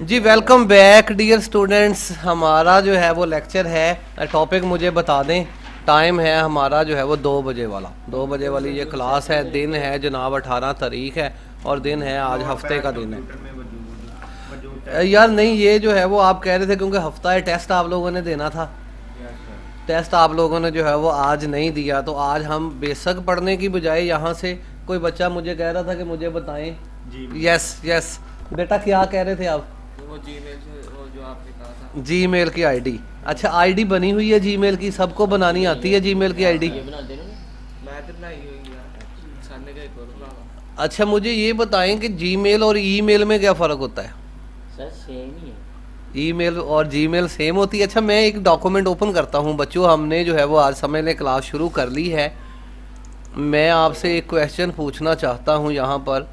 जी welcome back dear students. हमारा जो है वो लेक्चर है, टॉपिक मुझे बता दें। टाइम है हमारा जो है वो 2 बजे वाला, 2 बजे वाली ये क्लास है। दिन है जनाब 18 तारीख है और दिन है आज हफ्ते का दिन है। यार नहीं, ये जो है वो आप कह रहे थे क्योंकि हफ्ता है, टेस्ट आप लोगों ने देना था। टेस्ट आप लोगों ने जो है वो आज नहीं दिया, तो आज हम बेसिक पढ़ने की बजाय यहाँ से कोई बच्चा मुझे कह रहा था कि मुझे बताएं। यस यस बेटा, क्या कह रहे थे आप? वो जीमेल से वो जो आपने कहा था जीमेल की आईडी। अच्छा, आईडी बनी हुई है जीमेल की, सबको बनानी आती है जीमेल की आईडी? मैं तो बनाई हुई यार, सामने का एक और बनाना। अच्छा, मुझे ये बताएं कि जीमेल और ईमेल में क्या फ़र्क होता है? सर सेम ही है। ईमेल और जीमेल सेम होती है? अच्छा, मैं एक डॉक्यूमेंट ओपन करता हूँ बच्चों। हमने जो है वो आज समय ने क्लास शुरू कर ली है। मैं आपसे एक क्वेश्चन पूछना चाहता हूँ यहाँ पर।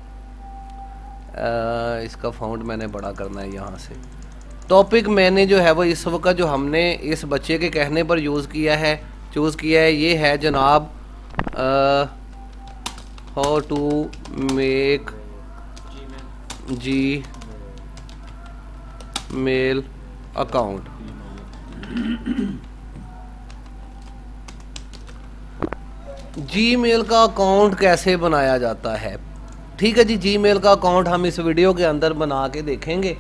इसका फाउंड मैंने बड़ा करना है यहाँ से। टॉपिक मैंने जो है वो इस वक्त जो हमने इस बच्चे के कहने पर चूज़ किया है ये है जनाब, how to make Gmail account. Gmail का अकाउंट कैसे बनाया जाता है? ठीक है जी, जीमेल का अकाउंट हम इस वीडियो के अंदर बना के देखेंगे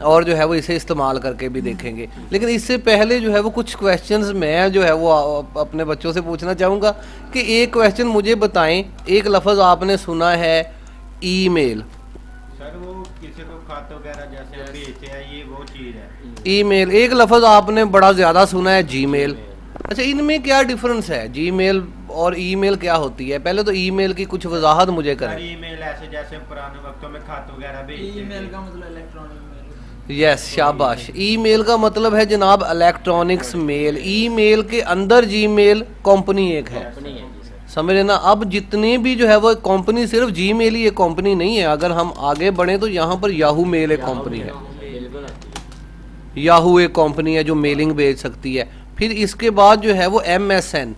और जो है वो इसे इस्तेमाल करके भी देखेंगे। लेकिन इससे पहले जो है वो कुछ क्वेश्चंस मैं जो है वो अपने बच्चों से पूछना चाहूँगा कि एक क्वेश्चन मुझे बताएं। एक लफ्ज़ आपने सुना है ईमेल। सर वो किसी को खत वगैरह जैसे भेजते हैं, ये वो चीज़ है। ईमेल। एक लफ्ज़ आपने बड़ा ज़्यादा सुना है जीमेल। अच्छा, इनमें क्या डिफरेंस है? जीमेल और ईमेल क्या होती है? पहले तो ईमेल की कुछ वजाहत मुझे सर करें। ईमेल ऐसे जैसे पुराने वक्तों में खत वगैरह भेजते ईमेल थे। का मतलब इलेक्ट्रॉनिक मेल। यस, शाबाश। ईमेल का मतलब है जनाब इलेक्ट्रॉनिक्स मेल। ईमेल के अंदर जीमेल कंपनी एक है, कंपनी है जी सर। समझ लेना। अब जितने भी जो है वो कंपनी, सिर्फ जीमेल ही एक कंपनी नहीं है। अगर हम आगे बढ़े तो यहाँ पर याहू मेल एक कंपनी है। बिल्कुल आती है। याहू एक कंपनी है जो मेलिंग भेज सकती है। फिर इसके बाद जो है वो MSN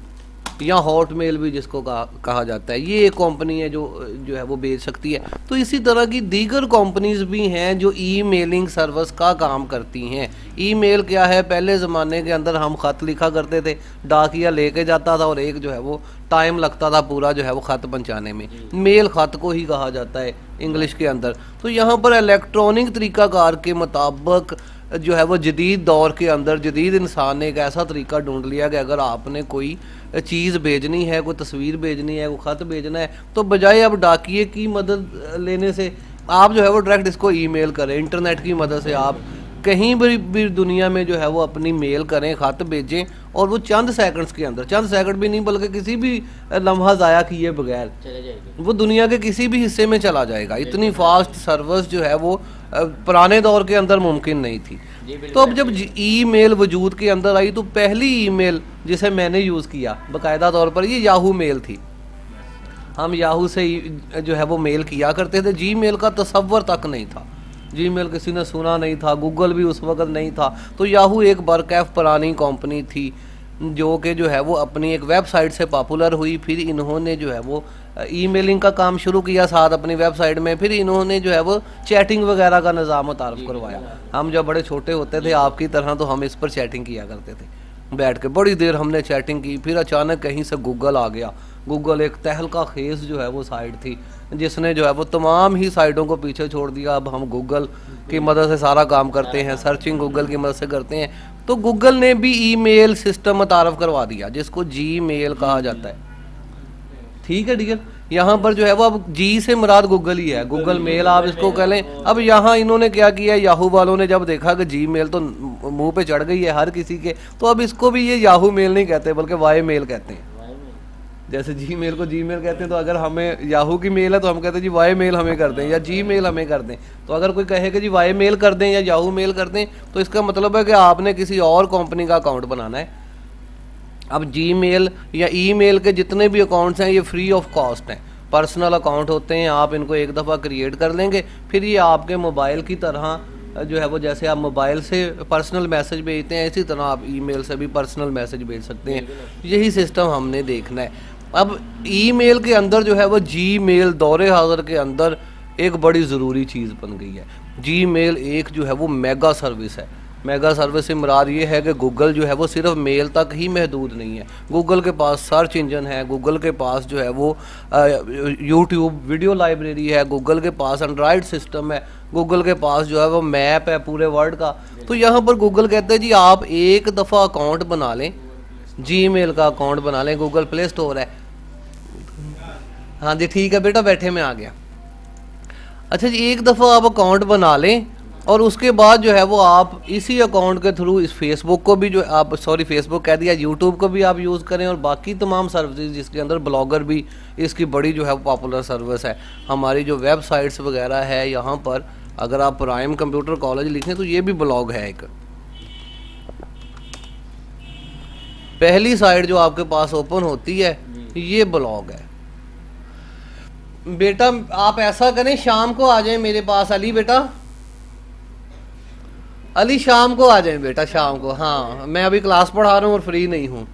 या हॉट मेल भी जिसको कहा जाता है, ये एक कंपनी है जो है वो भेज सकती है। तो इसी तरह की दीगर कंपनीज भी हैं जो ईमेलिंग सर्विस का काम करती हैं। ईमेल क्या है? पहले ज़माने के अंदर हम ख़त लिखा करते थे, डाकिया लेके जाता था और एक जो है वो टाइम लगता था पूरा जो है वो ख़त पहुँचाने में। मेल ख़त को ही कहा जाता है इंग्लिश के अंदर। तो यहाँ पर इलेक्ट्रॉनिक तरीक़ाकार के मुताबिक जो है वो जदीद दौर के अंदर जदीद इंसान ने एक ऐसा तरीका ढूंढ लिया कि अगर आपने कोई चीज़ भेजनी है, कोई तस्वीर भेजनी है, कोई ख़त भेजना है, तो बजाय अब डाकिए की मदद लेने से आप जो है वो डायरेक्ट इसको ईमेल करें। इंटरनेट की मदद से आप कहीं भी दुनिया में जो है वो अपनी मेल करें, ख़त भेजें और वो चंद सेकंड्स के अंदर, चंद सेकंड भी नहीं बल्कि किसी भी लम्हा ज़ाया किए बगैर चले जाएगी। वो दुनिया के किसी भी हिस्से में चला जाएगा। इतनी फास्ट सर्विस जो है वो पुराने दौर के अंदर मुमकिन नहीं थी। तो अब जब ईमेल वजूद के अंदर आई तो पहली ईमेल जिसे मैंने यूज़ किया बाकायदा तौर पर, ये याहू मेल थी। हम याहू से जो है वो मेल किया करते थे। जीमेल का तसव्वुर तक नहीं था, जीमेल किसी ने सुना नहीं था, गूगल भी उस वक्त नहीं था। तो याहू एक बरकैफ पुरानी कंपनी थी जो कि जो है वो अपनी एक वेबसाइट से पॉपुलर हुई। फिर इन्होंने जो है वो ईमेलिंग का काम शुरू किया साथ अपनी वेबसाइट में। फिर इन्होंने जो है वो चैटिंग वगैरह का निज़ाम मुतारफ़ करवाया। हम जब बड़े छोटे होते थे आपकी तरह, तो हम इस पर चैटिंग किया करते थे बैठ के, बड़ी देर हमने चैटिंग की। फिर अचानक कहीं से गूगल आ गया। गूगल एक तहलका खेज जो है वो साइट थी जिसने जो है वो तमाम ही साइटों को पीछे छोड़ दिया। अब हम गूगल की मदद से सारा काम करते हैं, सर्चिंग गूगल की मदद से करते हैं। तो गूगल ने भी ईमेल सिस्टम मुतारफ़ करवा दिया जिसको जीमेल कहा जाता है। ठीक है डियर, यहाँ पर जो है वो अब जी से मुराद गूगल ही है, गूगल मेल आप इसको कह लें। अब यहाँ इन्होंने क्या किया, याहू वालों ने जब देखा कि जी मेल तो मुंह पे चढ़ गई है हर किसी के, तो अब इसको भी ये याहू मेल नहीं कहते बल्कि वाई मेल कहते हैं। जैसे जी मेल को जी मेल कहते हैं, तो अगर हमें याहू की मेल है तो हम कहते हैं जी वाई मेल हमें कर दें या जी मेल हमें कर दें। तो अगर कोई कहे कि जी वाई मेल कर दें या याहू मेल कर दें, तो इसका मतलब है कि आपने किसी और कंपनी का अकाउंट बनाना है। अब जीमेल या ईमेल के जितने भी अकाउंट्स हैं ये फ्री ऑफ कॉस्ट हैं, पर्सनल अकाउंट होते हैं। आप इनको एक दफ़ा क्रिएट कर लेंगे, फिर ये आपके मोबाइल की तरह जो है वो, जैसे आप मोबाइल से पर्सनल मैसेज भेजते हैं, इसी तरह आप ईमेल से भी पर्सनल मैसेज भेज सकते हैं। यही सिस्टम हमने देखना है। अब ईमेल के अंदर जो है वो जीमेल दौरे हाज़िर के अंदर एक बड़ी ज़रूरी चीज़ बन गई है। जीमेल एक जो है वो मेगा सर्विस है। मेगा सर्विस से मुराद ये है कि गूगल जो है वो सिर्फ मेल तक ही महदूद नहीं है। गूगल के पास सर्च इंजन है, गूगल के पास जो है वो यूट्यूब वीडियो लाइब्रेरी है, गूगल के पास एंड्रॉयड सिस्टम है, गूगल के पास जो है वो मैप है पूरे वर्ल्ड का। तो यहाँ पर गूगल कहते हैं जी आप एक दफ़ा अकाउंट बना लें, जीमेल का अकाउंट बना लें, गूगल प्ले स्टोर है। हाँ जी ठीक है बेटा, बैठे मैं आ गया। अच्छा जी, एक दफ़ा आप अकाउंट बना लें और उसके बाद जो है वो आप इसी अकाउंट के थ्रू इस फेसबुक को भी जो आप फेसबुक कह दिया, यूट्यूब को भी आप यूज़ करें और बाकी तमाम सर्विसेज जिसके अंदर ब्लॉगर भी इसकी बड़ी जो है पॉपुलर सर्विस है। हमारी जो वेबसाइट्स वगैरह है, यहाँ पर अगर आप प्राइम कंप्यूटर कॉलेज लिखें तो ये भी ब्लॉग है एक। पहली साइट जो आपके पास ओपन होती है ये ब्लॉग है। बेटा आप ऐसा करें, शाम को आ जाएं मेरे पास। अली बेटा, अली शाम को आ जाएं बेटा, शाम को। हाँ मैं अभी क्लास पढ़ा रहा हूँ और फ्री नहीं हूँ।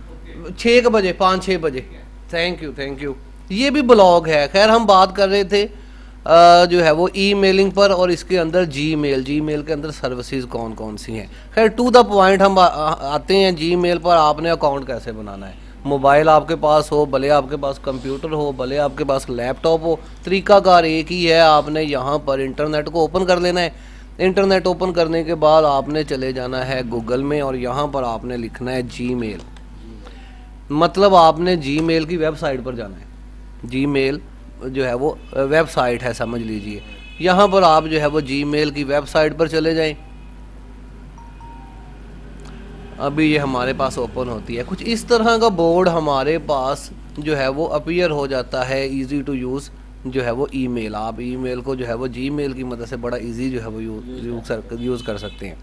6 बजे, 5-6 बजे। Thank you thank you. ये भी ब्लॉग है। खैर हम बात कर रहे थे जो है वो ईमेलिंग पर और इसके अंदर जीमेल के अंदर सर्विसेज कौन कौन सी हैं। खैर टू द पॉइंट हम आते हैं। जीमेल पर आपने अकाउंट कैसे बनाना है। मोबाइल आपके पास हो, भले आपके पास कंप्यूटर हो, भले आपके पास लैपटॉप हो, तरीकाकार एक ही है। आपने यहाँ पर इंटरनेट को ओपन कर लेना है। इंटरनेट ओपन करने के बाद आपने चले जाना है गूगल में और यहाँ पर आपने लिखना है जीमेल। मतलब आपने जीमेल की वेबसाइट पर जाना है। जीमेल जो है वो वेबसाइट है समझ लीजिए। यहाँ पर आप जो है वो जीमेल की वेबसाइट पर चले जाएं। अभी ये हमारे पास ओपन होती है। कुछ इस तरह का बोर्ड हमारे पास जो है वो अपीयर हो जाता है। इजी टू यूज़ जो है वो ईमेल। आप ईमेल को जो है वो जीमेल की मदद से बड़ा इजी जो है वो यूज़ कर सकते हैं।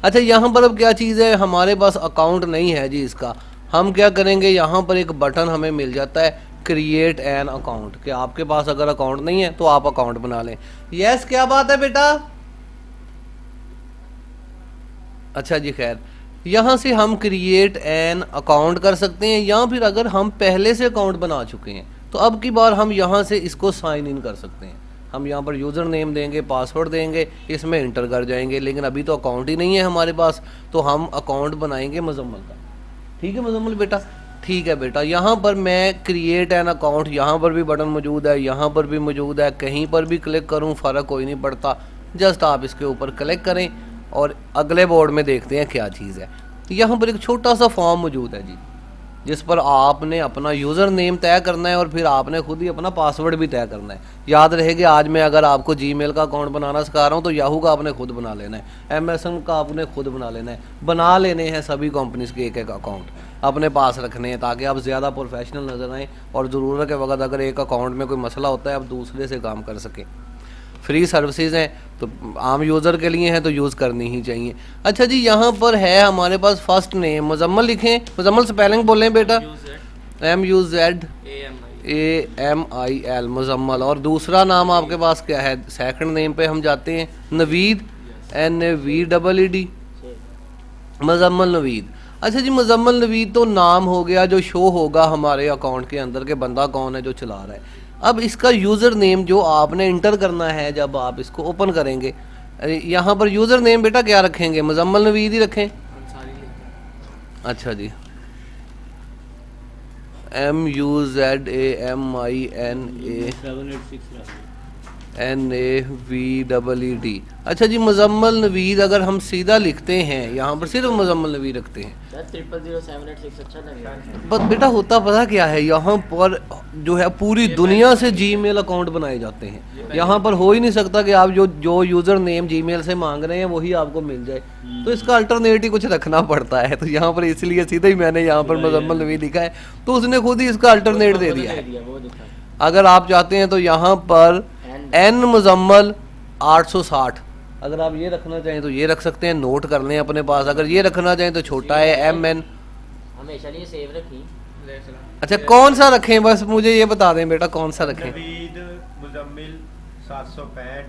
अच्छा यहाँ पर अब क्या चीज़ है, हमारे पास अकाउंट नहीं है जी इसका। हम क्या करेंगे, यहाँ पर एक बटन हमें मिल जाता है क्रिएट एन अकाउंट, कि आपके पास अगर अकाउंट नहीं है तो आप अकाउंट बना लें। यस क्या बात है बेटा। अच्छा जी खैर, यहाँ से हम क्रिएट एन अकाउंट कर सकते हैं या फिर अगर हम पहले से अकाउंट बना चुके हैं तो अब की बार हम यहाँ से इसको साइन इन कर सकते हैं। हम यहाँ पर यूज़र नेम देंगे, पासवर्ड देंगे, इसमें इंटर कर जाएंगे। लेकिन अभी तो अकाउंट ही नहीं है हमारे पास, तो हम अकाउंट बनाएंगे मुजम्मल का। ठीक है मुजम्मल बेटा, ठीक है बेटा। यहाँ पर मैं क्रिएट एन अकाउंट, यहाँ पर भी बटन मौजूद है, यहाँ पर भी मौजूद है। कहीं पर भी क्लिक करूँ फ़र्क कोई नहीं पड़ता। जस्ट आप इसके ऊपर क्लिक करें और अगले बोर्ड में देखते हैं क्या चीज़ है। यहाँ पर एक छोटा सा फॉर्म मौजूद है जी, जिस पर आपने अपना यूज़र नेम तय करना है और फिर आपने खुद ही अपना पासवर्ड भी तय करना है। याद रहेगा आज मैं अगर आपको जीमेल का अकाउंट बनाना सिखा रहा हूँ तो याहू का आपने खुद बना लेना है, एमएसएन का आपने खुद बना लेना है। बना लेने हैं सभी कंपनीज़ के एक अकाउंट अपने पास रखने हैं ताकि आप ज़्यादा प्रोफेशनल नज़र आएँ और ज़रूरत के वक्त अगर एक अकाउंट में कोई मसला होता है आप दूसरे से काम कर सकें। फ्री सर्विसेज हैं तो आम यूज़र के लिए हैं तो यूज़ करनी ही चाहिए। अच्छा जी यहाँ पर है हमारे पास फर्स्ट नेम मुजम्मल लिखें। मुजम्मल स्पेलिंग बोलें बेटा, MUZAMIL मुजम्मल। और दूसरा नाम आपके पास क्या है, सेकंड नेम पे हम जाते हैं, नवीद, NAVEED, मुजम्मल नवीद। अच्छा जी मुजम्मल नवीद तो नाम हो गया जो शो होगा हमारे अकाउंट के अंदर के बंदा कौन है जो चला रहा है। अब इसका यूज़र नेम जो आपने इंटर करना है जब आप इसको ओपन करेंगे, यहाँ पर यूज़र नेम बेटा क्या रखेंगे, मुजम्मल नवीद ही रखें। अच्छा जी MUZAMINANAVEED। अच्छा जी मुजम्मल नवीद अगर हम सीधा लिखते हैं यहाँ पर सिर्फ मुजम्मल नवीद रखते हैं 000786 अच्छा लगेगा। बस बेटा होता पता क्या है, यहाँ पर जो है पूरी दुनिया से जीमेल अकाउंट बनाए जाते हैं। यहाँ पर हो ही नहीं सकता कि आप जो यूज़र नेम जीमेल से मांग रहे हैं वही आपको मिल जाए, तो इसका अल्टरनेटिव कुछ रखना पड़ता है। तो यहाँ पर इसलिए सीधा ही मैंने यहाँ पर मुजम्मल नवीद लिखा है तो उसने खुद ही इसका अल्टरनेट दे दिया है। अगर आप चाहते हैं तो यहाँ पर N मुजम्मल 860 अगर आप ये रखना चाहें तो ये रख सकते हैं, नोट कर लें अपने पास। अगर ये रखना चाहें तो छोटा है MN। हमेशा लिए सेव रखी। अच्छा कौन सा रखें, बस मुझे ये बता दें बेटा कौन सा रखें। नवीद मुजम्मिल 765।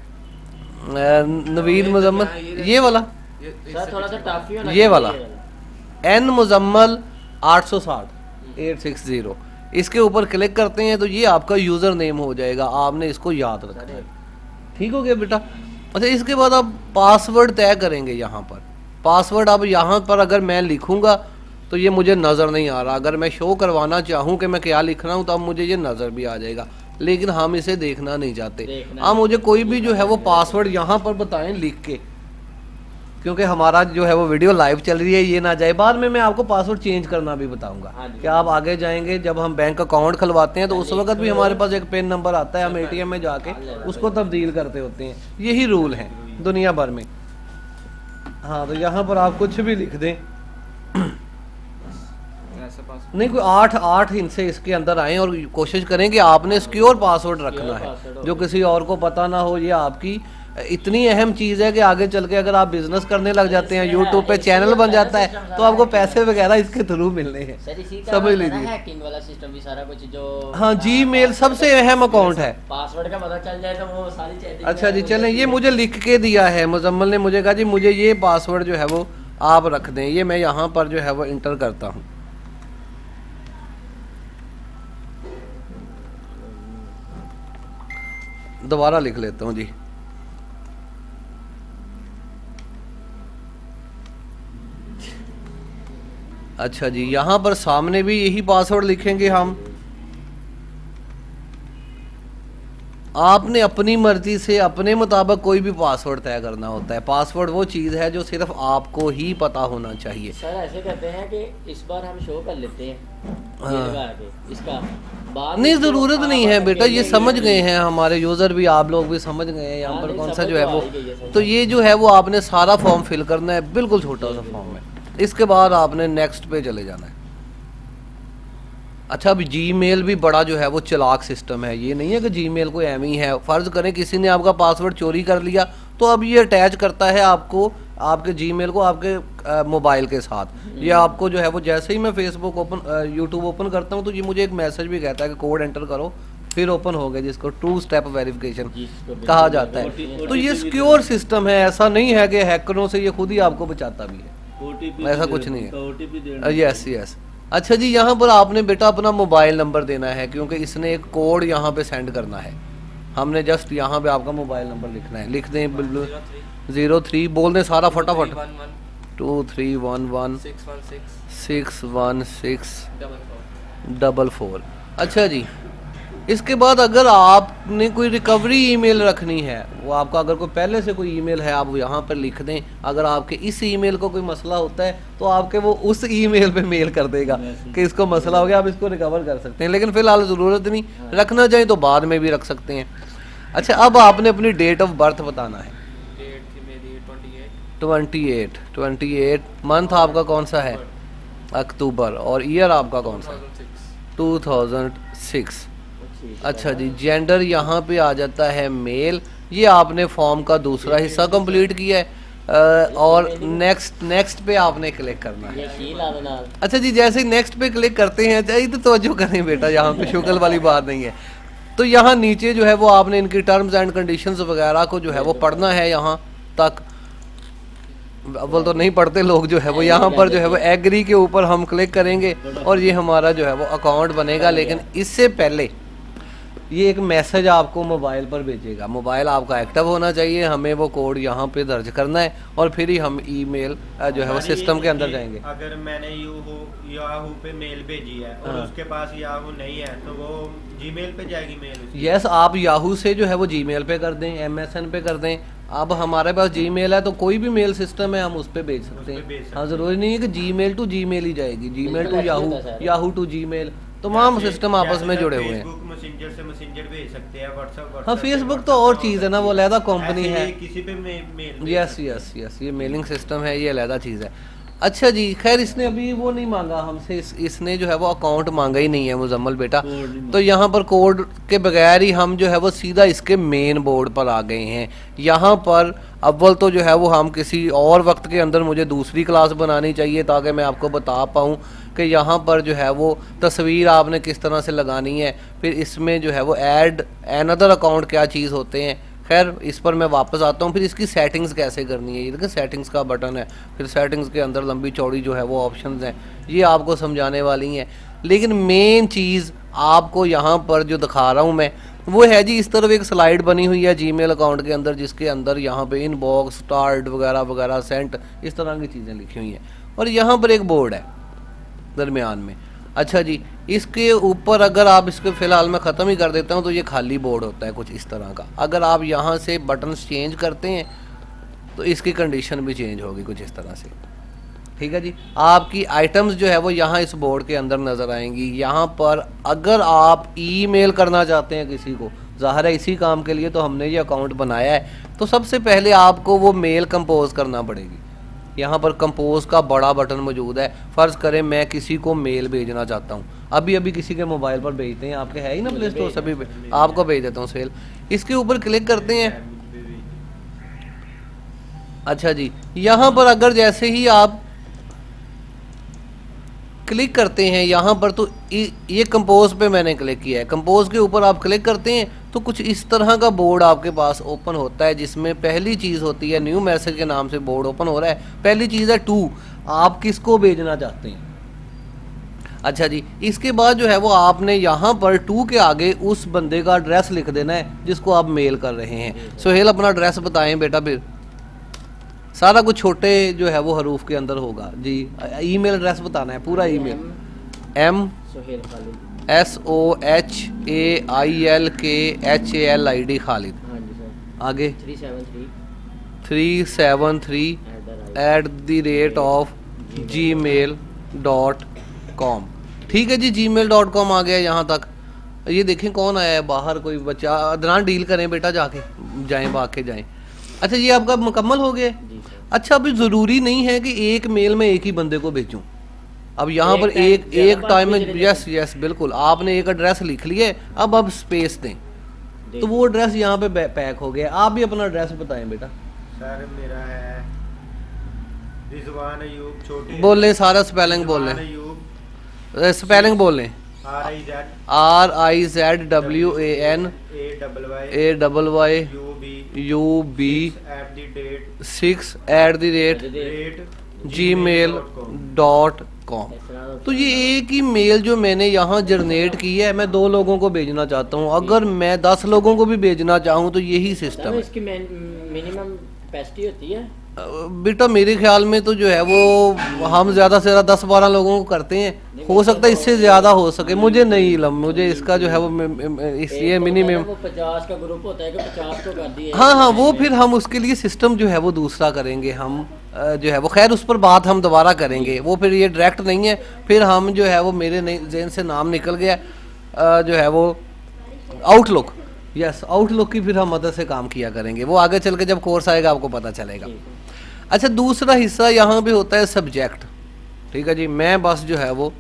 नवीद मुजम्मल ये वाला, सर थोड़ा सा टफ ही होना ये वाला N मुजम्मल 860 इसके ऊपर क्लिक करते हैं तो ये आपका यूज़र नेम हो जाएगा। आपने इसको याद रखना है। ठीक हो गया बेटा। अच्छा, इसके बाद आप पासवर्ड तय करेंगे यहाँ पर। पासवर्ड अब यहाँ पर अगर मैं लिखूँगा तो ये मुझे नज़र नहीं आ रहा, अगर मैं शो करवाना चाहूँ कि मैं क्या लिख रहा हूँ तो अब मुझे ये नज़र भी आ जाएगा, लेकिन हम इसे देखना नहीं चाहते। आप मुझे कोई भी जो है वो पासवर्ड यहाँ पर बताएं लिख के, क्योंकि हमारा जो है वो वीडियो लाइव चल रही है, ये ना जाए। बाद में मैं आपको पासवर्ड चेंज करना भी बताऊंगा कि आप आगे जाएंगे जब हम बैंक अकाउंट खुलवाते हैं तो उस वक्त भी हमारे पास एक पिन नंबर आता है, हम एटीएम में जाके उसको तब्दील करते होते हैं। यही रूल है दुनिया भर में। हाँ, तो यहाँ पर आप कुछ भी लिख दें, ऐसा पास नहीं कोई 8 इनसे इसके अंदर आए और कोशिश करें कि आपने सिक्योर पासवर्ड रखना है, जो किसी और को पता ना हो। ये आपकी इतनी अहम चीज़ है कि आगे चल के अगर आप बिजनेस करने लग जाते हैं, यूट्यूब पे चैनल बन जाता है तो आपको पैसे वगैरह इसके थ्रू मिलने हैं, सर इसी का समझ मतलब है लीजिए। हैकिंग वाला सिस्टम भी सारा कुछ जो हाँ, जीमेल सबसे अहम अकाउंट है। पासवर्ड का पता चल जाए तो वो सारी चैटिंग। अच्छा जी, चलें, ये मुझे लिख के दिया है मुजम्मल ने, मुझे कहा जी मुझे ये पासवर्ड जो है वो आप रख दें। ये मैं यहाँ पर जो है वो इंटर करता हूँ। दोबारा लिख लेता हूँ जी। अच्छा जी, यहाँ पर सामने भी यही पासवर्ड लिखेंगे हम। आपने अपनी मर्जी से अपने मुताबिक कोई भी पासवर्ड तय करना होता है। पासवर्ड वो चीज़ है जो सिर्फ आपको ही पता होना चाहिए। सर ऐसे करते हैं कि इस बार हम शो कर लेते हैं हाँ। ये लगा के इसका बाद नहीं, में ज़रूरत जो नहीं आप है बेटा, ये अकेले समझ use गए हैं हमारे यूज़र भी, आप लोग भी समझ गए हैं यहाँ हाँ, पर नहीं, कौन सा समझ जो है तो वो। आ ही गई है, सर। तो ये जो है वो आपने सारा फॉर्म फिल करना है, बिल्कुल छोटा सा फॉर्म है। इसके बाद आपने नेक्स्ट पे चले जाना है। अच्छा, अब जीमेल भी बड़ा जो है वो चालाक सिस्टम है। ये नहीं है कि जीमेल कोई एम ही है। फ़र्ज़ करें किसी ने आपका पासवर्ड चोरी कर लिया तो अब ये अटैच करता है आपको, आपके जीमेल को आपके मोबाइल के साथ। ये आपको जो है वो जैसे ही मैं फेसबुक ओपन यूट्यूब ओपन करता हूँ तो ये मुझे एक मैसेज भी कहता है कि कोड एंटर करो, फिर ओपन हो गया, जिसको 2 स्टेप वेरिफिकेशन जिसको भी कहा बिल्कुल जाता है। बिल्कुल तो ये सिक्योर सिस्टम है, ऐसा नहीं है कि हैकरों से ये खुद ही आपको बचाता भी है, ऐसा कुछ नहीं है। Yes yes. अच्छा जी, यहाँ पर आपने बेटा अपना मोबाइल नंबर देना है, क्योंकि इसने एक कोड यहाँ पे सेंड करना है। हमने जस्ट यहाँ पे आपका मोबाइल नंबर लिखना है, लिख दें 03 बोल दें सारा फटाफट। 2311 616 44। अच्छा जी, इसके बाद अगर आपने कोई रिकवरी ईमेल रखनी है, वो आपका अगर कोई पहले से कोई ईमेल है आप वो यहाँ पर लिख दें। अगर आपके इस ईमेल को कोई मसला होता है तो आपके वो उस ईमेल पे मेल कर देगा कि इसको मसला हो गया, आप इसको रिकवर कर सकते हैं। लेकिन फ़िलहाल ज़रूरत नहीं, रखना चाहें तो बाद में भी रख सकते हैं। अच्छा, अब आपने अपनी डेट ऑफ बर्थ बताना है। डेट थी मेरी 28 मंथ आपका कौन सा है? अक्टूबर। और ईयर आपका कौन सा है? 2006। अच्छा जी, जेंडर यहाँ पे आ जाता है मेल। ये आपने फॉर्म का दूसरा हिस्सा कंप्लीट किया है और नेक्स्ट पे आपने क्लिक करना है। ये कील आ देना। अच्छा जी, जैसे ही नेक्स्ट पे क्लिक करते हैं, चाहिए तो तवज्जो करें बेटा, यहाँ पे शुक्ल वाली बात नहीं है। तो यहाँ नीचे जो है वो आपने इनकी टर्म्स एंड कंडीशंस वगैरह को जो है वो पढ़ना है यहाँ तक। अव्वल तो नहीं पढ़ते लोग जो है वो, यहाँ पर जो है वो एग्री के ऊपर हम क्लिक करेंगे और ये हमारा जो है वो अकाउंट बनेगा। लेकिन इससे पहले ये एक मैसेज आपको मोबाइल पर भेजेगा। मोबाइल आपका एक्टिव होना चाहिए, हमें वो कोड यहाँ पे दर्ज करना है और फिर ही हम ईमेल जो है वो सिस्टम के अंदर जाएंगे। अगर मैंने याहू पे मेल भेजी है और हाँ। उसके पास याहू नहीं है तो वो जीमेल पे जाएगी मेल उसकी? यस, आप याहू से जो है वो जीमेल पे कर दें, MSN पे कर दें। अब हमारे पास जीमेल है तो कोई भी मेल सिस्टम है, हम उस पर भेज सकते हैं। हाँ, ज़रूरी नहीं है कि जीमेल टू जीमेल ही जाएगी, Gmail to Yahoo, Yahoo to Gmail, तमाम सिस्टम आपस में जुड़े हुए हैं। फेसबुक मैसेंजर से मैसेंजर भेज सकते हैं, व्हाट्सएप। हाँ, फेसबुक तो और चीज़ है ना, वो अलहदा कंपनी ऐसे है। ये किसी पे मेल यस यस यस, ये मेलिंग सिस्टम है, ये अलहदा चीज़ है। अच्छा जी, खैर इसने अभी वो नहीं मांगा हमसे, इसने जो है वो अकाउंट मांगा ही नहीं है मुजम्मल बेटा। तो यहाँ पर कोड के बगैर ही हम जो है वो सीधा इसके मेन बोर्ड पर आ गए हैं। यहाँ पर अव्वल तो जो है वो हम किसी और वक्त के अंदर मुझे दूसरी क्लास बनानी चाहिए ताकि मैं आपको बता पाऊँ कि यहाँ पर जो है वो तस्वीर आपने किस तरह से लगानी है। फिर इसमें जो है वो ऐड अनदर अकाउंट क्या चीज़ होते हैं, खैर इस पर मैं वापस आता हूँ। फिर इसकी सेटिंग्स कैसे करनी है, ये देखिए सेटिंग्स का बटन है, फिर सेटिंग्स के अंदर लंबी चौड़ी जो है वो ऑप्शंस हैं, ये आपको समझाने वाली हैं। लेकिन मेन चीज़ आपको यहाँ पर जो दिखा रहा हूँ मैं, वो है जी, इस तरफ एक स्लाइड बनी हुई है जीमेल अकाउंट के अंदर, जिसके अंदर यहाँ पे इनबॉक्स, स्टार्ट वगैरह वगैरह, सेंट, इस तरह की चीज़ें लिखी हुई हैं। और यहाँ पर एक बोर्ड है दरमियान में। अच्छा जी, इसके ऊपर अगर आप इसको फ़िलहाल मैं ख़त्म ही कर देता हूँ तो ये खाली बोर्ड होता है कुछ इस तरह का। अगर आप यहाँ से बटन चेंज करते हैं तो इसकी कंडीशन भी चेंज होगी कुछ इस तरह से। ठीक है जी, आपकी आइटम्स जो है वो यहाँ इस बोर्ड के अंदर नज़र आएंगी। यहाँ पर अगर आप ईमेल करना चाहते हैं किसी को, ज़ाहिर है इसी काम के लिए तो हमने ये अकाउंट बनाया है, तो सबसे पहले आपको वो मेल कंपोज करना पड़ेगी। यहाँ पर कंपोज का बड़ा बटन मौजूद है। फ़र्ज़ करें मैं किसी को मेल भेजना चाहता हूँ, अभी अभी किसी के मोबाइल पर भेजते हैं, आपके है ही ना प्ले स्टोर, सभी आपको भेज देता हूँ सेल। इसके ऊपर क्लिक करते हैं। अच्छा जी, यहाँ पर अगर जैसे ही आप क्लिक करते हैं यहाँ पर, तो ये कंपोज पे मैंने क्लिक किया है। कंपोज के ऊपर आप क्लिक करते हैं तो कुछ इस तरह का बोर्ड आपके पास ओपन होता है, जिसमें पहली चीज़ होती है न्यू मैसेज के नाम से बोर्ड ओपन हो रहा है। पहली चीज़ है टू, आप किसको भेजना चाहते हैं। अच्छा जी, इसके बाद जो है वो आपने यहाँ पर टू के आगे उस बंदे का एड्रेस लिख देना है जिसको आप मेल कर रहे हैं। सोहेल अपना एड्रेस बताएं बेटा, फिर सारा कुछ छोटे जो है वो हरूफ के अंदर होगा जी। ईमेल एड्रेस बताना है पूरा email. M Sohail Khalid, SOHAILKHALID Khalid. हाँ जी सर। आगे 373 373@gmail.com। ठीक है जी, gmail.com आ गया यहाँ तक। ये देखें कौन आया है बाहर, कोई बच्चा। अदनान डील करें बेटा, जाके जाएं, भाग के जाएं। अच्छा, ये आपका मुकम्मल हो गया। जी सर। अच्छा, अभी ज़रूरी नहीं है कि एक मेल में एक ही बंदे को भेजूं। अब यहाँ पर एक टाइम में, यस बिल्कुल, आपने एक एड्रेस लिख लिया, अब स्पेस दें तो वो एड्रेस यहाँ पे पैक हो गया। आप भी अपना एड्रेस बताएं बेटा। सर मेरा है रिजवान अयूब, छोटी बोल लें सारा स्पेलिंग बोल लें, स्पेलिंग बोल लें। RIZWANIUB6@gmail.com। तो ये एक ही मेल जो मैंने यहाँ जनरेट की है, मैं 2 लोगों को भेजना चाहता हूँ। अगर मैं 10 लोगों को भी भेजना चाहूँ तो यही सिस्टम है। इसकी मिनिमम कैपेसिटी होती है बेटा मेरे ख्याल में तो जो है वो हम ज़्यादा से ज़्यादा 10-12 लोगों को करते हैं। हो सकता है इससे ज़्यादा हो सके, मुझे नहीं इल्म, मुझे इसका जो है वो इसलिए मिनिमम 50 का ग्रुप होता है कि 50 को कर दिए। हाँ, वो फिर हम उसके लिए सिस्टम जो है वो दूसरा करेंगे हम, जो है वो खैर उस पर बात हम दोबारा करेंगे। वो फिर ये डायरेक्ट नहीं है, फिर हम जो है वो मेरे ज़हन से नाम निकल गया जो है वो आउटलुक। यस, आउटलुक की फिर हम मदद से काम किया करेंगे, वो आगे चल के जब कोर्स आएगा आपको पता चलेगा। अच्छा, दूसरा हिस्सा यहाँ पे होता है सब्जेक्ट। ठीक है जी, मैं बस जो है वो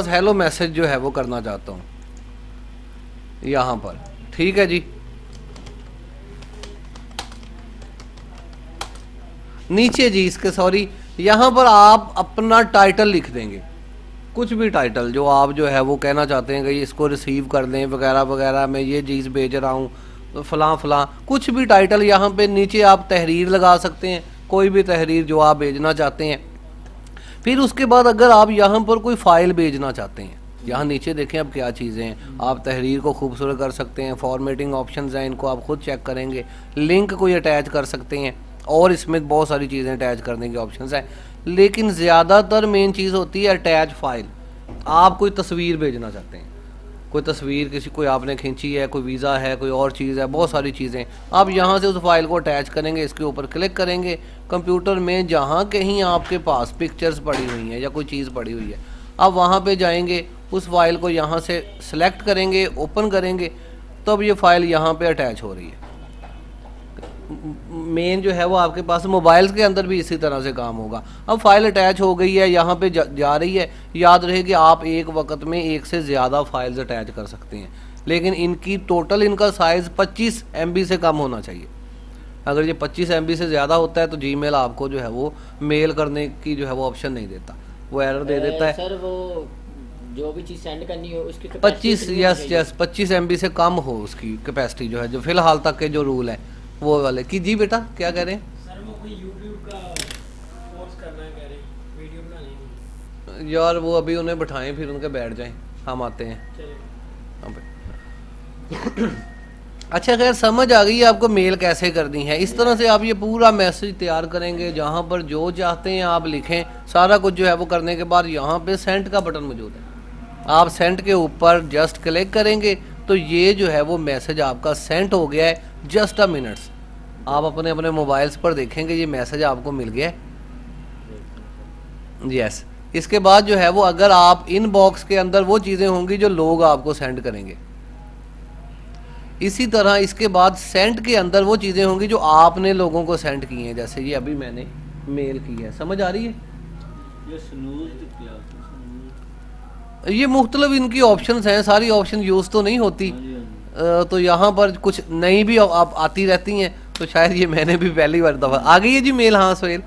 हेलो मैसेज जो है वो करना चाहता हूँ यहाँ पर। ठीक है जी, नीचे जी इसके सॉरी यहाँ पर आप अपना टाइटल लिख देंगे, कुछ भी टाइटल जो आप जो है वो कहना चाहते हैं कि इसको रिसीव कर लें वगैरह वगैरह, मैं ये चीज़ भेज रहा हूँ तो फ़लाँ फ़लाँ, कुछ भी टाइटल। यहाँ पे नीचे आप तहरीर लगा सकते हैं, कोई भी तहरीर जो आप भेजना चाहते हैं। फिर उसके बाद अगर आप यहाँ पर कोई फ़ाइल भेजना चाहते हैं, यहाँ नीचे देखें अब क्या चीज़ें हैं। आप तहरीर को खूबसूरत कर सकते हैं, फॉर्मेटिंग ऑप्शंस हैं, इनको आप खुद चेक करेंगे। लिंक कोई अटैच कर सकते हैं, और इसमें बहुत सारी चीज़ें अटैच करने के ऑप्शंस हैं। लेकिन ज़्यादातर मेन चीज़ होती है अटैच फाइल। आप कोई तस्वीर भेजना चाहते हैं, कोई तस्वीर किसी कोई आपने खींची है, कोई वीज़ा है, कोई और चीज़ है, बहुत सारी चीज़ें, आप यहाँ से उस फाइल को अटैच करेंगे, इसके ऊपर क्लिक करेंगे। कंप्यूटर में जहाँ कहीं आपके पास पिक्चर्स पड़ी हुई हैं या कोई चीज़ पड़ी हुई है, आप वहाँ पे जाएंगे, उस फाइल को यहाँ से सिलेक्ट करेंगे, ओपन करेंगे, तब ये फ़ाइल यहाँ पे अटैच हो रही है। मेन जो है वो आपके पास मोबाइल्स के अंदर भी इसी तरह से काम होगा। अब फाइल अटैच हो गई है, यहाँ पे जा रही है। याद रहे कि आप एक वक्त में एक से ज़्यादा फाइल्स अटैच कर सकते हैं, लेकिन इनकी टोटल इनका साइज़ 25 MB से कम होना चाहिए। अगर ये 25 MB से ज़्यादा होता है तो जीमेल आपको जो है वो मेल करने की जो है वो ऑप्शन नहीं देता, वो एरर दे देता है। सर वो जो भी चीज़ सेंड करनी हो उसकी 25 MB से कम हो उसकी कैपेसिटी जो है, जो फिलहाल तक के जो रूल है वो वाले की। जी बेटा क्या कह रहे हैं? सर वो कोई YouTube का कोर्स करना है, कह रहे वीडियो बनानी है। यार वो अभी उन्हें बिठाएं फिर उनके बैठ जाएं, हम आते हैं। हाँ भाई। अच्छा खैर समझ आ गई है आपको मेल कैसे करनी है। इस तरह से आप ये पूरा मैसेज तैयार करेंगे, जहाँ पर जो चाहते हैं आप लिखें, सारा कुछ जो है वो करने के बाद यहाँ पे सेंड का बटन मौजूद है, आप सेंड के ऊपर जस्ट क्लिक करेंगे तो ये जो है वो मैसेज आपका सेंड हो गया है। जस्ट अ मिनट्स आप अपने अपने मोबाइल्स पर देखेंगे ये मैसेज आपको मिल गया है। यस, इसके बाद जो है वो अगर आप इन बॉक्स के अंदर वो चीज़ें होंगी जो लोग आपको सेंड करेंगे, इसी तरह इसके बाद सेंड के अंदर वो चीज़ें होंगी जो आपने लोगों को सेंड की हैं, जैसे ये अभी मैंने मेल की है। समझ आ रही है? ये स्नूज क्या होता है? स्नूज। ये मुख्तलिफ इनकी ऑप्शंस हैं, सारी ऑप्शन यूज़ तो नहीं होती, तो यहाँ पर कुछ नई भी आप आती रहती हैं, तो शायद ये मैंने भी पहली बार दफ़ा आ गई है जी मेल। हाँ सोहेल,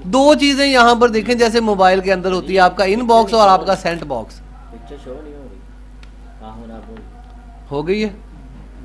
दो चीज़ें यहाँ पर देखें जैसे मोबाइल के अंदर होती है, आपका इन बॉक्स और आपका सेंट बॉक्स। पिक्चर शो नहीं हो रही। हाँ हो रहा हो गई है?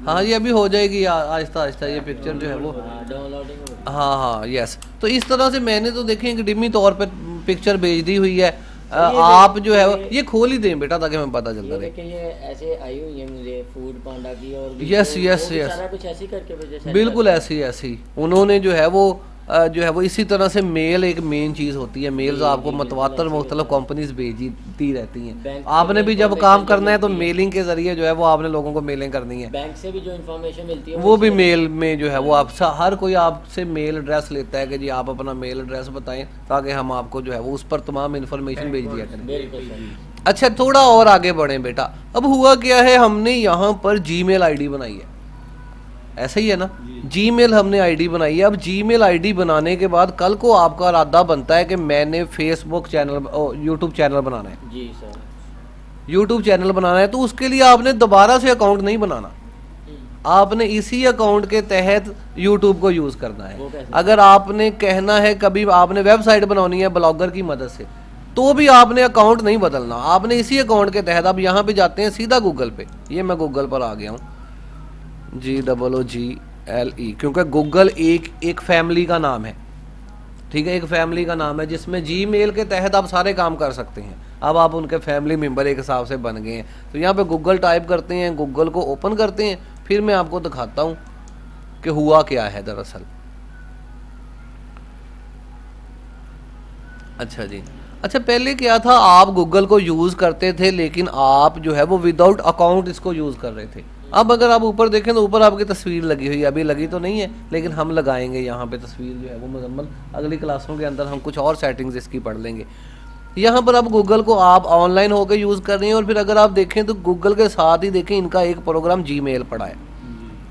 हाँ ये अभी हो जाएगी आहिस्ता आहिस्ता, ये पिक्चर जो है वो। डाउनलोडिंग हो रही। हाँ हाँ यस। तो इस तरह से मैंने तो देखें कि डिमी तौर पे पिक्चर भेज दी हुई है। आप जो है ये खोल ही दें बेटा ताकि हमें पता चलता रहे। लेकिन ये ऐसे आई हुई है मुझे फूड पांडा की और भी यस वो यस भी यस, सारा कुछ ऐसे ही करके भेजे। बिल्कुल ऐसी ऐसी उन्होंने जो है वो इसी तरह से मेल एक मेन चीज़ होती है। मेल्स आपको मतवातर मुख्तलिफ कंपनीज भेजती रहती हैं। आपने भी जब काम करना है तो मेलिंग के जरिए जो है वो आपने लोगों को मेलिंग करनी है। बैंक से भी जो इन्फॉर्मेशन मिलती है वो भी मेल में जो है वो आप हर कोई आपसे मेल एड्रेस लेता है कि जी आप अपना मेल एड्रेस बताएं ताकि हम आपको जो है वो उस पर तमाम इन्फॉर्मेशन भेज दिया करें। बिल्कुल सही। अच्छा थोड़ा और आगे बढ़ें बेटा। अब हुआ क्या है, हमने यहाँ पर जीमेल आईडी बनाई है, ऐसा ही है ना? जीमेल हमने आईडी बनाई है। अब जीमेल आईडी बनाने के बाद कल को आपका इरादा बनता है कि मैंने फेसबुक चैनल यूट्यूब चैनल बनाना है, जी सर, यूट्यूब चैनल बनाना है, तो उसके लिए आपने दोबारा से अकाउंट नहीं बनाना, आपने इसी अकाउंट के तहत यूट्यूब को यूज़ करना है। अगर आपने कहना है कभी आपने वेबसाइट बनानी है ब्लॉगर की मदद से, तो भी आपने अकाउंट नहीं बदलना, आपने इसी अकाउंट के तहत। अब यहाँ पे जाते हैं सीधा गूगल पे, ये मैं गूगल पर आ गया हूँ, GOOGLE, क्योंकि गूगल एक फैमिली का नाम है, ठीक है, एक फैमिली का नाम है जिसमें जीमेल के तहत आप सारे काम कर सकते हैं। अब आप उनके फैमिली मेम्बर एक हिसाब से बन गए हैं, तो यहाँ पे गूगल टाइप करते हैं, गूगल को ओपन करते हैं, फिर मैं आपको दिखाता हूँ कि हुआ क्या है दरअसल। अच्छा जी, अच्छा पहले क्या था, आप गूगल को यूज़ करते थे लेकिन आप जो है वो विदाउट अकाउंट इसको यूज़ कर रहे थे। अब अगर आप ऊपर देखें तो ऊपर आपकी तस्वीर लगी हुई है, अभी लगी तो नहीं है लेकिन हम लगाएंगे यहाँ पे तस्वीर जो है वो मुकम्मल। अगली क्लासों के अंदर हम कुछ और सेटिंग्स इसकी पढ़ लेंगे। यहाँ पर अब गूगल को आप ऑनलाइन होकर यूज़ कर रहे हैं, और फिर अगर आप देखें तो गूगल के साथ ही देखें इनका एक प्रोग्राम जीमेल पड़ा है,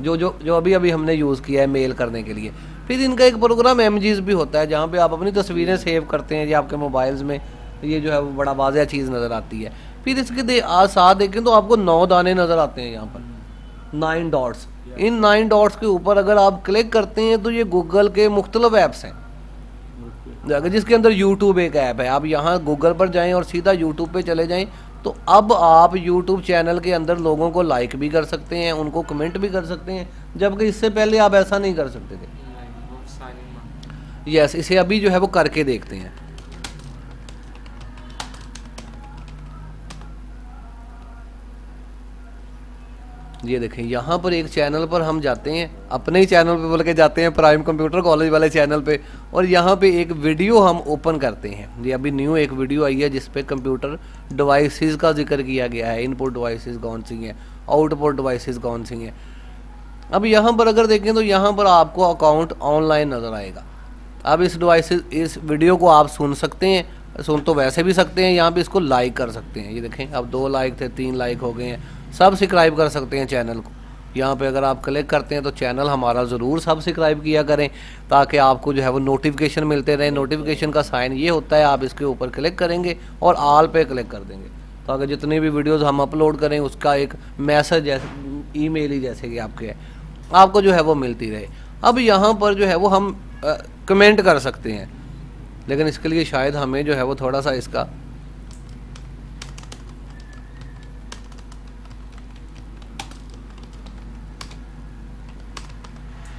जो अभी हमने यूज़ किया है मेल करने के लिए। फिर इनका एक प्रोग्राम MGs भी होता है जहाँ पे आप अपनी तस्वीरें सेव करते हैं, ये आपके मोबाइल्स में ये जो है वो बड़ा वाज़ह चीज़ नज़र आती है। फिर इसके साथ देखें तो आपको 9 दाने नज़र आते हैं, यहाँ पर 9 डॉट्स। इन 9 डॉट्स के ऊपर अगर आप क्लिक करते हैं तो ये गूगल के मुख्तलिफ ऐप्स हैं, जिसके अंदर यूट्यूब एक ऐप है। आप यहाँ गूगल पर जाएं और सीधा यूट्यूब पे चले जाएं, तो अब आप यूट्यूब चैनल के अंदर लोगों को लाइक भी कर सकते हैं, उनको कमेंट भी कर सकते हैं, जबकि इससे पहले आप ऐसा नहीं कर सकते थे। यस, इसे अभी जो है वो करके देखते हैं। ये देखें यहाँ पर एक चैनल पर हम जाते हैं, अपने ही चैनल पे बोल के जाते हैं, प्राइम कंप्यूटर कॉलेज वाले चैनल पे, और यहाँ पे एक वीडियो हम ओपन करते हैं। ये अभी न्यू एक वीडियो आई है जिस पे कंप्यूटर डिवाइसेस का जिक्र किया गया है, इनपुट डिवाइसेस कौन सी हैं, आउटपुट डिवाइसेस कौन सी हैं। अब यहाँ पर अगर देखें तो यहाँ पर आपको अकाउंट ऑनलाइन नज़र आएगा। अब इस वीडियो को आप सुन सकते हैं, सुन तो वैसे भी सकते हैं, यहाँ पे इसको लाइक कर सकते हैं। ये देखें अब 2 लाइक थे, 3 लाइक हो गए हैं। सब्सक्राइब कर सकते हैं चैनल को, यहाँ पे अगर आप क्लिक करते हैं तो चैनल हमारा ज़रूर सब्सक्राइब किया करें ताकि आपको जो है वो नोटिफिकेशन मिलते रहें। नोटिफिकेशन का साइन ये होता है, आप इसके ऊपर क्लिक करेंगे और ऑल पे क्लिक कर देंगे ताकि जितनी भी वीडियोज़ हम अपलोड करें उसका एक मैसेज जैसे ईमेल ही जैसे कि आपको जो है वो मिलती रहे। अब यहाँ पर जो है वो हम कमेंट कर सकते हैं, लेकिन इसके लिए शायद हमें जो है वो थोड़ा सा इसका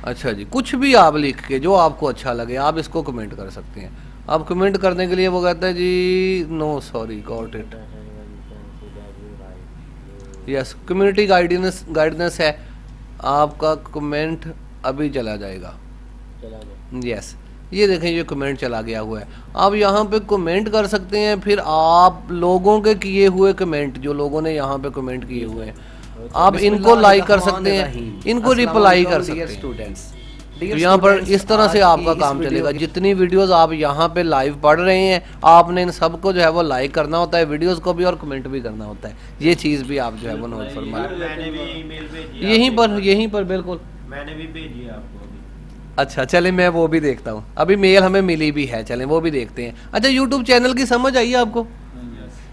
अच्छा जी, कुछ भी आप लिख के जो आपको अच्छा लगे आप इसको कमेंट कर सकते हैं। अब कमेंट करने के लिए वो कहता है जी no sorry got it, yes community guidance है, आपका कमेंट अभी चला जाएगा। चला गया। यस ये देखें ये कमेंट चला गया हुआ है। आप यहाँ पे कमेंट कर सकते हैं, फिर आप लोगों के किए हुए कमेंट जो लोगों ने यहाँ पे कमेंट किए हुए हैं आप इनको लाइक कर सकते हैं, इनको रिप्लाई कर सकते हैं स्टूडेंट्स। तो यहाँ पर इस तरह से आपका काम चलेगा। जितनी वीडियोस आप यहाँ पे लाइव पढ़ रहे हैं आपने इन सबको जो है वो लाइक करना होता है, वीडियोस को भी और कमेंट भी करना होता है। ये चीज़ भी आप जो है वो नोट फरमा लें। मैंने भी ईमेल भेजी यहीं पर बिल्कुल मैंने भी भेजी है आपको अभी। अच्छा चलें मैं वो भी देखता हूँ, अभी मेल हमें मिली भी है, चलें वो भी देखते हैं। अच्छा यूट्यूब चैनल की समझ आई आपको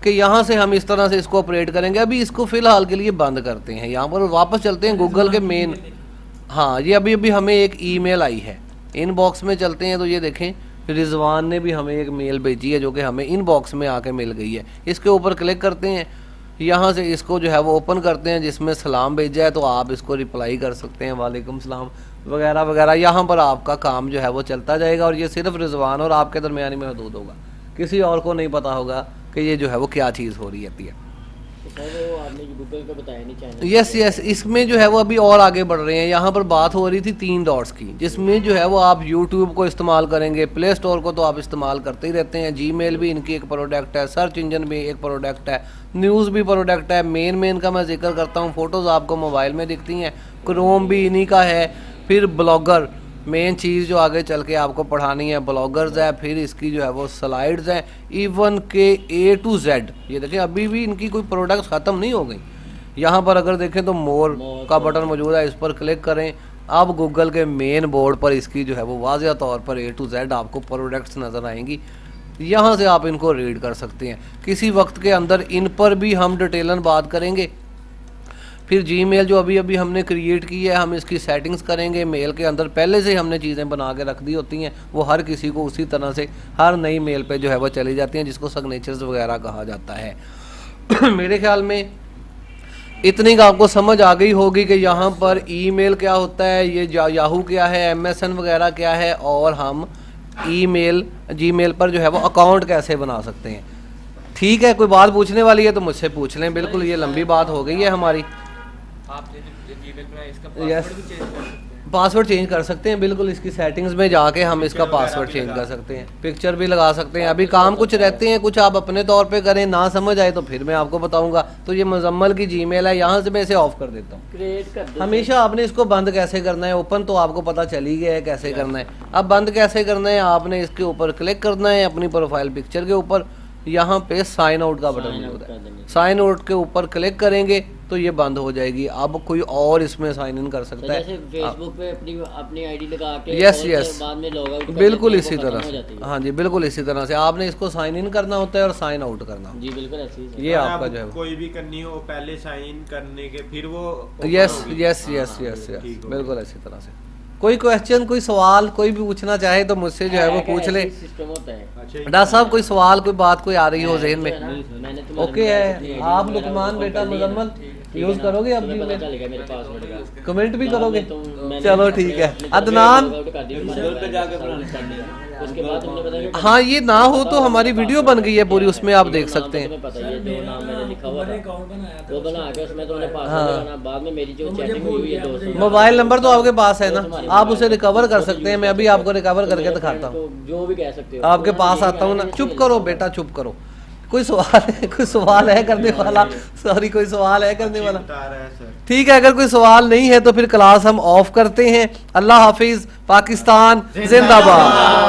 कि यहाँ से हम इस तरह से इसको ऑपरेट करेंगे। अभी इसको फिलहाल के लिए बंद करते हैं, यहाँ पर वापस चलते हैं गूगल के मेन। हाँ ये अभी हमें एक ईमेल आई है, इनबॉक्स में चलते हैं तो ये देखें रिजवान ने भी हमें एक मेल भेजी है जो कि हमें इनबॉक्स में आके मिल गई है। इसके ऊपर क्लिक करते हैं, यहाँ से इसको जो है वो ओपन करते हैं जिसमें सलाम भेजा है, तो आप इसको रिप्लाई कर सकते हैं वालेकुम सलाम वगैरह वगैरह। यहाँ पर आपका काम जो है वो चलता जाएगा और ये सिर्फ रिजवान और आपके दरमियान ही महदूद होगा, किसी और को नहीं पता होगा कि ये जो है वो क्या चीज़ हो रही है। तो सर वो आपने गूगल का बताया नहीं चैनल। यस इसमें जो है वो अभी और आगे बढ़ रहे हैं। यहाँ पर बात हो रही थी 3 डॉट्स की, जिसमें जो है वो आप यूट्यूब को इस्तेमाल करेंगे, प्ले स्टोर को तो आप इस्तेमाल करते ही रहते हैं, जीमेल भी इनकी एक प्रोडक्ट है, सर्च इंजन भी एक प्रोडक्ट है, न्यूज़ भी प्रोडक्ट है। मेन का मैं जिक्र करता हूँ, फ़ोटोज़ आपको मोबाइल में दिखती हैं, क्रोम भी इन्हीं का है। फिर ब्लॉगर मेन चीज़ जो आगे चल के आपको पढ़ानी है, ब्लॉगर्स है, फिर इसकी जो है वो स्लाइड्स हैं, इवन के A to Z। ये देखें अभी भी इनकी कोई प्रोडक्ट्स ख़त्म नहीं हो गई। यहाँ पर अगर देखें तो मोर का बटन मौजूद है, इस पर क्लिक करें। अब गूगल के मेन बोर्ड पर इसकी जो है वो वाज़िया तौर पर A to Z आपको प्रोडक्ट्स नज़र आएंगी। यहाँ से आप इनको रीड कर सकते हैं। किसी वक्त के अंदर इन पर भी हम डिटेलन बात करेंगे। फिर जीमेल जो अभी हमने क्रिएट की है, हम इसकी सेटिंग्स करेंगे। मेल के अंदर पहले से हमने चीज़ें बना के रख दी होती हैं, वो हर किसी को उसी तरह से हर नई मेल पे जो है वो चली जाती हैं, जिसको सिग्नेचर्स वगैरह कहा जाता है। मेरे ख्याल में इतनी का आपको समझ आ गई होगी कि यहाँ पर ईमेल क्या होता है, ये याहू क्या है, MSN वगैरह क्या है, और हम जीमेल पर जो है वो अकाउंट कैसे बना सकते हैं। ठीक है, कोई बात पूछने वाली है तो मुझसे पूछ लें। बिल्कुल ये लंबी बात हो गई है हमारी। आपने जो जीमेल बनाया इसका Yes. पासवर्ड भी चेंज कर सकते हैं। पासवर्ड चेंज कर सकते हैं, बिल्कुल इसकी सेटिंग्स में जाके हम इसका पासवर्ड चेंज कर सकते हैं, पिक्चर भी लगा सकते हैं। अभी काम कुछ रहते हैं, कुछ आप अपने तौर पे करें, ना समझ आए तो फिर मैं आपको बताऊंगा। तो ये मुजम्मल की जीमेल है, यहाँ से मैं इसे ऑफ कर देता हूँ। क्रिएट कर दो। हमेशा आपने इसको बंद कैसे करना है, ओपन तो आपको पता चल ही गया है कैसे करना है। अब बंद कैसे करना है, आपने इसके ऊपर क्लिक करना है, अपनी प्रोफाइल पिक्चर के ऊपर, यहाँ पे साइन आउट का बटन मौजूद है, साइन आउट के ऊपर क्लिक करेंगे तो ये बंद हो जाएगी। अब कोई और इसमें साइन इन कर सकता है, जैसे फेसबुक पे अपनी आईडी लगा के यस बाद में लॉग आउट बिल्कुल इसी तरह से। हाँ जी बिल्कुल इसी तरह से आपने इसको साइन इन करना होता है और साइन आउट करना होता जी बिल्कुल ऐसे ही है। ये और आपका आप जो है कोई भी करनी हो पहले साइन करने के फिर वो यस होगी। यस हाँ, यस यस ठीक यस हो बिल्कुल इसी तरह से। कोई क्वेश्चन कोई सवाल कोई भी पूछना चाहे तो मुझसे जो है वो पूछ ले। सिस्टम होता है। अच्छा डॉक्टर साहब कोई सवाल कोई बात कोई आ रही हो जहन में, मैंने तो ओके है। आप लुकमान बेटा मुजम्मल यूज करोगे अब पता जी, चलेगा मेरे पासवर्ड का। कमेंट भी करोगे, मैंने चलो ठीक है। अपनी अदनान लॉग आउट कर दी, पे जाके उसके बाद तुमने बताया हाँ ये ना हो तो हमारी वीडियो बन गई है पूरी, उसमें आप देख सकते हैं। तुम्हें पता ही है जो नाम मैंने लिखा हुआ था वो बना के उसमें तुमने पासवर्ड हाँ। लगाना। बाद में मेरी जो चैटिंग हुई है दोस्तों मोबाइल नंबर तो आपके पास है ना, आप उसे रिकवर कर सकते हैं। मैं अभी आपको रिकवर करके दिखाता हूँ, जो भी कह सकते हो आपके पास आता हूँ ना। चुप करो बेटा चुप करो। कोई सवाल है करने वाला, सॉरी कोई सवाल है करने वाला, बता रहा है सर। ठीक है। अगर कोई सवाल नहीं है तो फिर क्लास हम ऑफ करते हैं। अल्लाह हाफिज, पाकिस्तान जिंदाबाद।